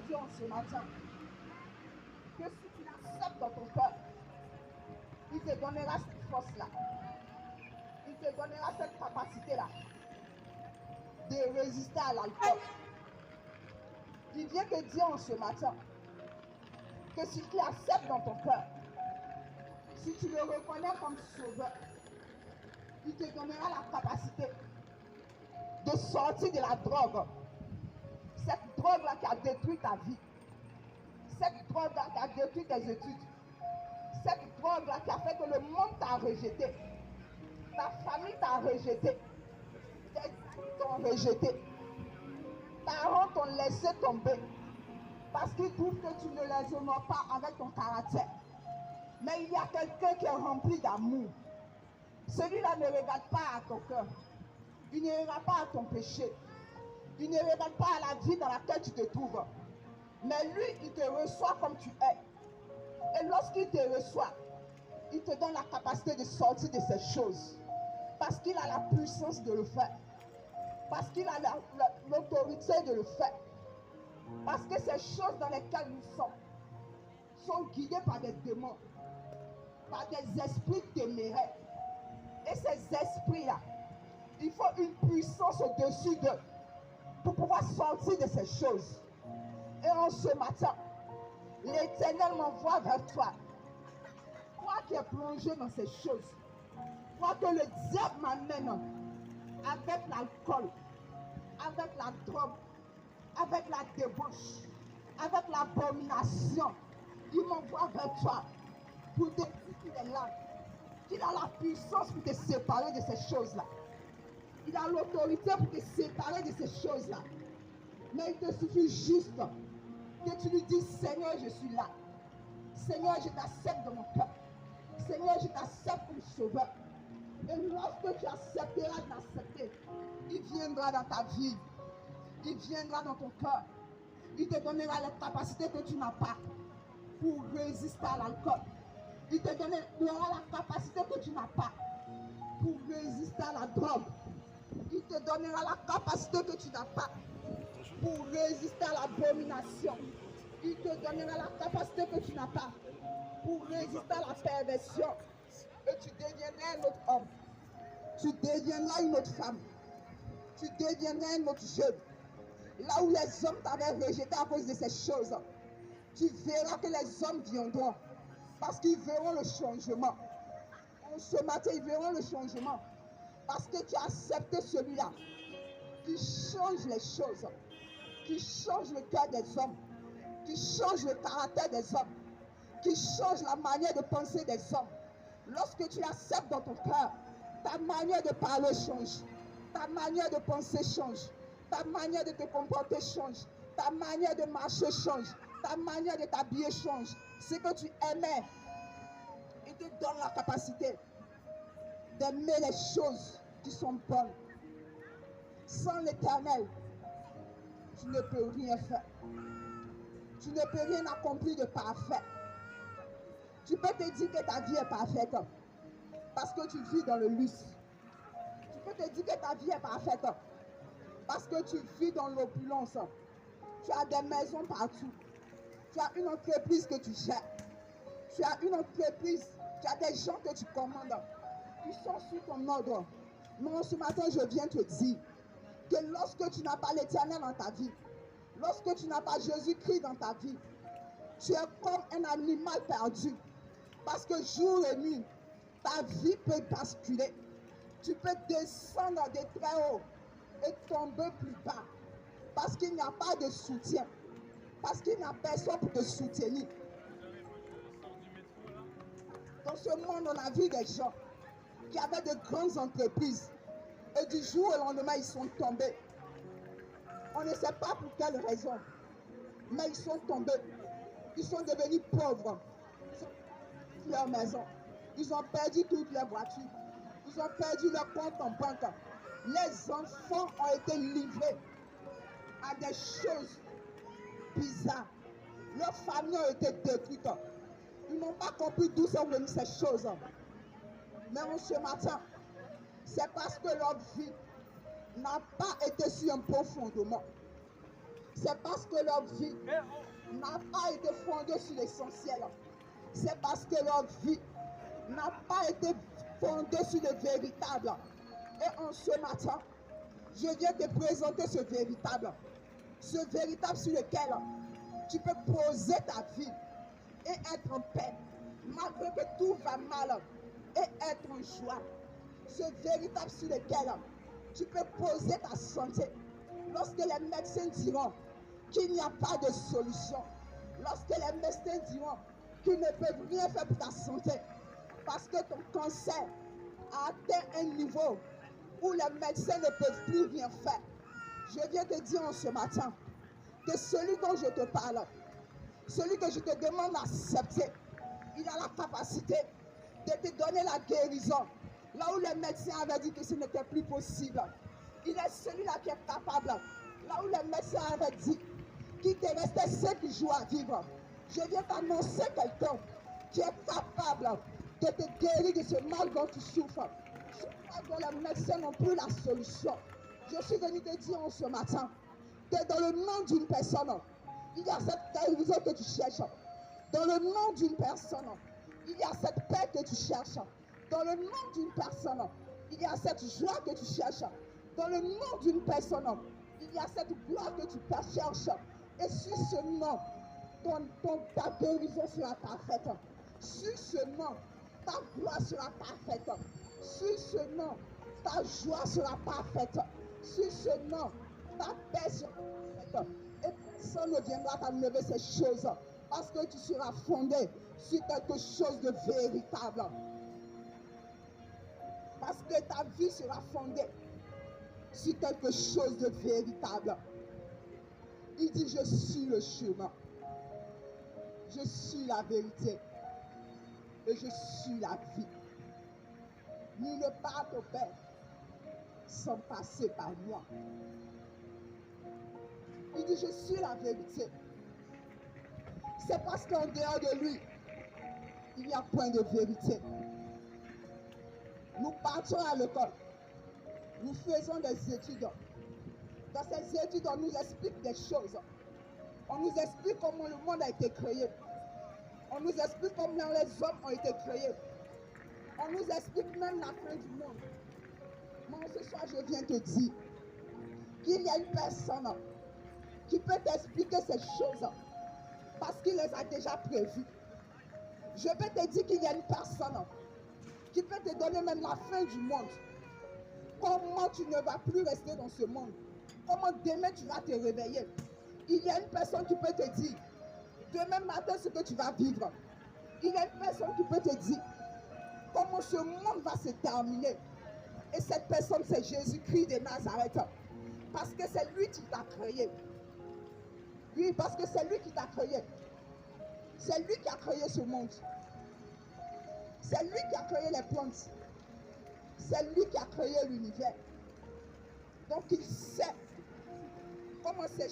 dire en ce matin que si tu l'acceptes dans ton cœur, il te donnera cette force-là. Il te donnera cette capacité-là de résister à l'alcool. Il vient te dire en ce matin que si tu l'acceptes dans ton cœur, si tu le reconnais comme sauveur, il te donnera la capacité de sortir de la drogue. Cette drogue-là qui a détruit ta vie. Cette drogue-là qui a détruit tes études. Cette drogue-là qui a fait que le monde t'a rejeté. Ta famille t'a rejeté. Tes amis t'ont rejeté. Tes parents t'ont laissé tomber. Parce qu'ils trouvent que tu ne les honores pas avec ton caractère. Mais il y a quelqu'un qui est rempli d'amour. Celui-là ne regarde pas à ton cœur. Il ne regarde pas à ton péché. Il ne regarde pas à la vie dans laquelle tu te trouves. Mais lui, il te reçoit comme tu es. Et lorsqu'il te reçoit, il te donne la capacité de sortir de ces choses. Parce qu'il a la puissance de le faire. Parce qu'il a l'autorité de le faire. Parce que ces choses dans lesquelles nous sommes sont guidées par des démons, par des esprits téméraires. Et ces esprits-là, il faut une puissance au-dessus d'eux pour pouvoir sortir de ces choses. Et en ce matin, l'Éternel m'envoie vers toi. Toi qui es plongé dans ces choses, toi que le diable m'amène avec l'alcool, avec la drogue, avec la débauche, avec l'abomination, il m'envoie vers toi pour te dire qu'il est là, qu'il a la puissance pour te séparer de ces choses-là. Il a l'autorité pour te séparer de ces choses-là. Mais il te suffit juste que tu lui dises, Seigneur, je suis là. Seigneur, je t'accepte dans mon cœur. Seigneur, je t'accepte comme sauveur. Et lorsque tu accepteras de l'accepter, il viendra dans ta vie. Il viendra dans ton cœur. Il te donnera les capacités que tu n'as pas pour résister à l'alcool. Il te donnera la capacité que tu n'as pas pour résister à la drogue. Il te donnera la capacité que tu n'as pas pour résister à l'abomination. Il te donnera la capacité que tu n'as pas pour résister à la perversion. Et tu deviendras un autre homme. Tu deviendras une autre femme. Tu deviendras un autre jeune. Là où les hommes t'avaient rejeté à cause de ces choses, tu verras que les hommes viendront. Parce qu'ils verront le changement. En ce matin, ils verront le changement. Parce que tu as accepté celui-là qui change les choses, qui change le cœur des hommes, qui change le caractère des hommes, qui change la manière de penser des hommes. Lorsque tu l'acceptes dans ton cœur, ta manière de parler change, ta manière de penser change, ta manière de te comporter change, ta manière de marcher change, ta manière de t'habiller change. Ce que tu aimais, il te donne la capacité d'aimer les choses qui sont bonnes. Sans l'Éternel, tu ne peux rien faire. Tu ne peux rien accomplir de parfait. Tu peux te dire que ta vie est parfaite parce que tu vis dans le luxe. Tu peux te dire que ta vie est parfaite parce que tu vis dans l'opulence. Tu as des maisons partout. Tu as une entreprise que tu gères. Tu as une entreprise, tu as des gens que tu commandes qui sont sous ton ordre. Mais ce matin, je viens te dire que lorsque tu n'as pas l'Éternel dans ta vie, lorsque tu n'as pas Jésus-Christ dans ta vie, tu es comme un animal perdu. Parce que jour et nuit, ta vie peut basculer. Tu peux descendre de très haut et tomber plus bas. Parce qu'il n'y a pas de soutien. Parce qu'il n'y a personne pour te soutenir. Dans ce monde, on a vu des gens qui avaient de grandes entreprises. Et du jour au lendemain, ils sont tombés. On ne sait pas pour quelle raison. Mais ils sont tombés. Ils sont devenus pauvres. Ils ont perdu leur maison. Ils ont perdu toutes leurs voitures. Ils ont perdu leur compte en banque. Les enfants ont été livrés à des choses bizarres. Leurs familles ont été détruites. Ils n'ont pas compris d'où sont venues ces choses. Mais ce matin, c'est parce que leur vie n'a pas été sur un bon fondement. C'est parce que leur vie n'a pas été fondée sur l'essentiel. C'est parce que leur vie n'a pas été fondée sur le véritable. Et en ce matin, je viens te présenter ce véritable sur lequel tu peux poser ta vie et être en paix, malgré que tout va mal, et être en joie. Ce véritable sur lequel tu peux poser ta santé. Lorsque les médecins diront qu'il n'y a pas de solution, lorsque les médecins diront qu'ils ne peuvent rien faire pour ta santé, parce que ton cancer a atteint un niveau où les médecins ne peuvent plus rien faire, je viens te dire en ce matin que celui dont je te parle, celui que je te demande d'accepter, il a la capacité de te donner la guérison. Là où les médecins avaient dit que ce n'était plus possible, il est celui-là qui est capable. Là où les médecins avaient dit qu'il te restait 5 jours à vivre, je viens t'annoncer quelqu'un qui est capable de te guérir de ce mal dont tu souffres. Ce mal dont les médecins n'ont plus la solution. Je suis venu te dire en ce matin que dans le nom d'une personne, il y a cette guérison que tu cherches. Dans le nom d'une personne, il y a cette paix que tu cherches. Dans le nom d'une personne, il y a cette joie que tu cherches. Dans le nom d'une personne, il y a cette gloire que tu cherches. Et sur ce nom, ta guérison sera parfaite. Sur ce nom, ta gloire sera parfaite. Sur ce nom, ta joie sera parfaite. Sur ce nom, ta paix sera parfaite. Et personne ne viendra t'enlever ces choses. Parce que tu seras fondé sur quelque chose de véritable. Parce que ta vie sera fondée sur quelque chose de véritable. Il dit, je suis le chemin. Je suis la vérité. Et je suis la vie. Nul ne part au Père sans passer par moi. Il dit, je suis la vérité. C'est parce qu'en dehors de lui, il n'y a point de vérité. Nous partons à l'école. Nous faisons des études. Dans ces études, on nous explique des choses. On nous explique comment le monde a été créé. On nous explique comment les hommes ont été créés. On nous explique même la fin du monde. Mais ce soir, je viens te dire qu'il y a une personne qui peut t'expliquer ces choses parce qu'il les a déjà prévues. Je peux te dire qu'il y a une personne qui peut te donner même la fin du monde. Comment tu ne vas plus rester dans ce monde. Comment demain tu vas te réveiller. Il y a une personne qui peut te dire demain matin ce que tu vas vivre. Il y a une personne qui peut te dire comment ce monde va se terminer. Et cette personne, c'est Jésus-Christ de Nazareth. Parce que c'est lui qui t'a créé. Oui, parce que c'est lui qui t'a créé. C'est lui qui a créé ce monde. C'est lui qui a créé les plantes. C'est lui qui a créé l'univers. Donc il sait comment ces